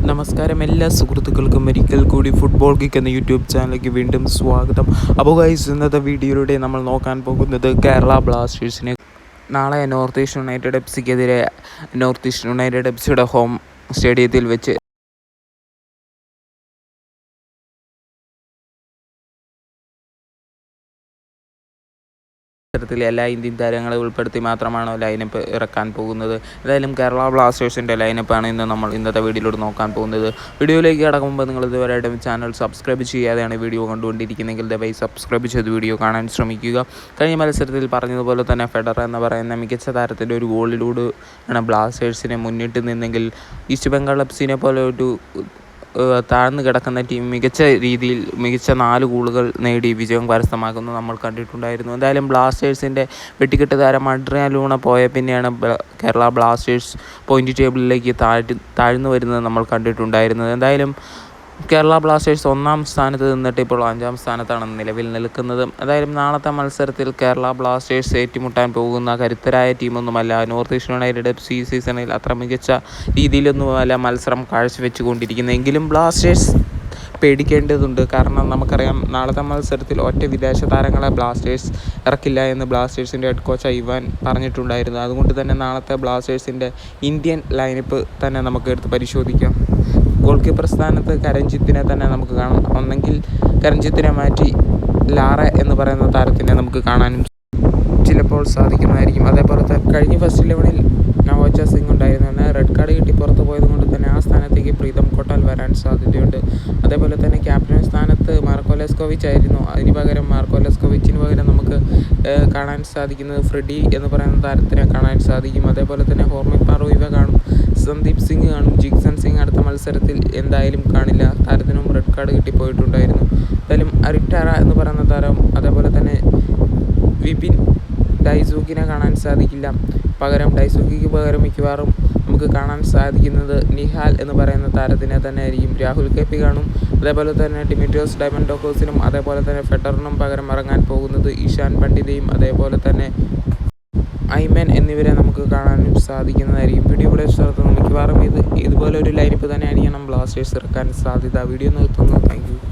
നമസ്കാരം എല്ലാ സുഹൃത്തുക്കൾക്കും ഒരിക്കൽ കൂടി ഫുട്ബോൾ കിക്ക് എന്ന യൂട്യൂബ് ചാനലിലേക്ക് വീണ്ടും സ്വാഗതം. അപ്പോൾ ഗൈസ്, ഇന്നത്തെ വീഡിയോയിലൂടെ നമ്മൾ നോക്കാൻ പോകുന്നത് കേരള ബ്ലാസ്റ്റേഴ്സിനെ നാളെ നോർത്ത് ഈസ്റ്റ് യുണൈറ്റഡ് എഫ്സിക്കെതിരെ നോർത്ത് ഈസ്റ്റ് യുണൈറ്റഡ് എഫ്സിയുടെ ഹോം സ്റ്റേഡിയത്തിൽ വെച്ച് ത്തിലെ എല്ലാ ഇന്ത്യൻ താരങ്ങളെ ഉൾപ്പെടുത്തി മാത്രമാണ് ലൈനപ്പ് ഇറക്കാൻ പോകുന്നത്. എന്തായാലും കേരള ബ്ലാസ്റ്റേഴ്സിൻ്റെ ലൈനപ്പാണ് നമ്മൾ ഇന്നത്തെ വീഡിയോയിലൂടെ നോക്കാൻ പോകുന്നത്. വീഡിയോയിലേക്ക് കടക്കുമ്പോൾ നിങ്ങൾ ഇതുവരെയായിട്ടും ചാനൽ സബ്സ്ക്രൈബ് ചെയ്യാതെയാണ് വീഡിയോ കണ്ടുകൊണ്ടിരിക്കുന്നതെങ്കിൽ ദയവായി സബ്സ്ക്രൈബ് ചെയ്ത് വീഡിയോ കാണാൻ ശ്രമിക്കുക. കഴിഞ്ഞ മത്സരത്തിൽ പറഞ്ഞതുപോലെ തന്നെ ഫെഡറർ എന്ന് പറയുന്ന മികച്ച താരത്തിൻ്റെ ഒരു ഗോളിലൂടെ ആണ് ബ്ലാസ്റ്റേഴ്സിനെ മുന്നിട്ട് നിന്നെങ്കിൽ ഈസ്റ്റ് ബംഗാൾ എഫ്സിനെ പോലെ ഒരു താഴ്ന്നു കിടക്കുന്ന ടീം മികച്ച 4 ഗോളുകൾ നേടി വിജയം കരസ്ഥമാക്കുന്നത് നമ്മൾ കണ്ടിട്ടുണ്ടായിരുന്നു. എന്തായാലും ബ്ലാസ്റ്റേഴ്സിൻ്റെ വെട്ടിക്കെട്ട് താരം അഡ്രിയാൻ ലൂണ പോയ പിന്നെയാണ് കേരള ബ്ലാസ്റ്റേഴ്സ് പോയിൻ്റ് ടേബിളിലേക്ക് താഴ്ന്നു വരുന്നത് നമ്മൾ കണ്ടിട്ടുണ്ടായിരുന്നത്. എന്തായാലും കേരള ബ്ലാസ്റ്റേഴ്സ് 1-ാം സ്ഥാനത്ത് നിന്നിട്ട് ഇപ്പോൾ 5-ാം സ്ഥാനത്താണ് നിലവിൽ നിൽക്കുന്നത്. എന്തായാലും നാളത്തെ മത്സരത്തിൽ കേരള ബ്ലാസ്റ്റേഴ്സ് ഏറ്റുമുട്ടാൻ പോകുന്ന കരുത്തരായ ടീമൊന്നുമല്ല. നോർത്ത് ഈസ്റ്റ് യുണൈറ്റഡ് എഫ്സി സീസണിൽ അത്ര മികച്ച രീതിയിലൊന്നുമല്ല മത്സരം കാഴ്ചവെച്ചുകൊണ്ടിരിക്കുന്നത്. എങ്കിലും ബ്ലാസ്റ്റേഴ്സ് പേടിക്കേണ്ടതുണ്ട്. കാരണം നമുക്കറിയാം, നാളത്തെ മത്സരത്തിൽ ഒറ്റ വിദേശ താരങ്ങളെ ബ്ലാസ്റ്റേഴ്സ് ഇറക്കില്ല എന്ന് ബ്ലാസ്റ്റേഴ്സിൻ്റെ ഹെഡ് കോച്ച് ഇവാൻ പറഞ്ഞിട്ടുണ്ടായിരുന്നു. അതുകൊണ്ട് തന്നെ നാളത്തെ ബ്ലാസ്റ്റേഴ്സിൻ്റെ ഇന്ത്യൻ ലൈനപ്പ് തന്നെ നമുക്ക് എടുത്ത് പരിശോധിക്കാം. ഗോൾ കീപ്പർ സ്ഥാനത്ത് കരൺജിത്തിനെ തന്നെ നമുക്ക് കാണാം. ഒന്നെങ്കിൽ കരൺജിത്തിനെ മാറ്റി ലാറെ എന്ന് പറയുന്ന താരത്തിനെ നമുക്ക് കാണാനും ചിലപ്പോൾ സാധിക്കുന്നതായിരിക്കും. അതേപോലെ തന്നെ കഴിഞ്ഞ ഫസ്റ്റ് 11-ൽ നവോച്ച സിംഗ് ഉണ്ടായിരുന്നു. എന്നാൽ റെഡ് കാർഡ് കിട്ടി പുറത്തു പോയത് കൊണ്ട് തന്നെ ആ സ്ഥാനത്തേക്ക് പ്രീതം കോട്ടാൽ വരാൻ സാധ്യതയുണ്ട്. അതേപോലെ തന്നെ ക്യാപ്റ്റൻ സ്ഥാനത്ത് മാർക്കോ ലെസ്കോവിച്ച് ആയിരുന്നു. അതിന് പകരം മാർക്കോ ലെസ്കോവിച്ചിന് പകരം നമുക്ക് കാണാൻ സാധിക്കുന്നത് ഫ്രെഡി എന്ന് പറയുന്ന താരത്തിനെ കാണാൻ സാധിക്കും. അതേപോലെ തന്നെ ഹോർമിത് മാറോയിവ കാണും, സന്ദീപ് സിംഗ് കാണും. ജിക്സൺ സിംഗ് അടുത്ത മത്സരത്തിൽ എന്തായാലും കാണില്ല. താരത്തിനും റെഡ് കാർഡ് കിട്ടിപ്പോയിട്ടുണ്ടായിരുന്നു. എന്തായാലും അരിറ്റാറ എന്ന് പറയുന്ന താരം, അതേപോലെ തന്നെ വിപിൻ ഡൈസൂക്കിനെ കാണാൻ സാധിക്കില്ല. പകരം ഡൈസൂക്കിക്ക് പകരം മിക്കവാറും നമുക്ക് കാണാൻ സാധിക്കുന്നത് നിഹാൽ എന്ന് പറയുന്ന താരത്തിനെ തന്നെ ആയിരിക്കും. രാഹുൽ കെപി കാണും. അതേപോലെ തന്നെ ഡിമിട്രിയോസ് ഡയമൻഡോക്കോസിനും അതേപോലെ തന്നെ ഫെഡറിനും പകരം ഇറങ്ങാൻ പോകുന്നത് ഇഷാൻ പണ്ഡിതയും അതേപോലെ തന്നെ ഐമൻ എന്നിവരെ നമുക്ക് കാണാനും സാധിക്കുന്നതായിരിക്കും. വീഡിയോ ഇവിടെ ചേർത്ത് മിക്കവാറും ഇതുപോലെ ഒരു ലൈനപ്പ് തന്നെ ആയിരിക്കണം ബ്ലാസ്റ്റേഴ്സ് ഇറക്കാൻ സാധ്യത. വീഡിയോ നിർത്തുന്നു. Thank you.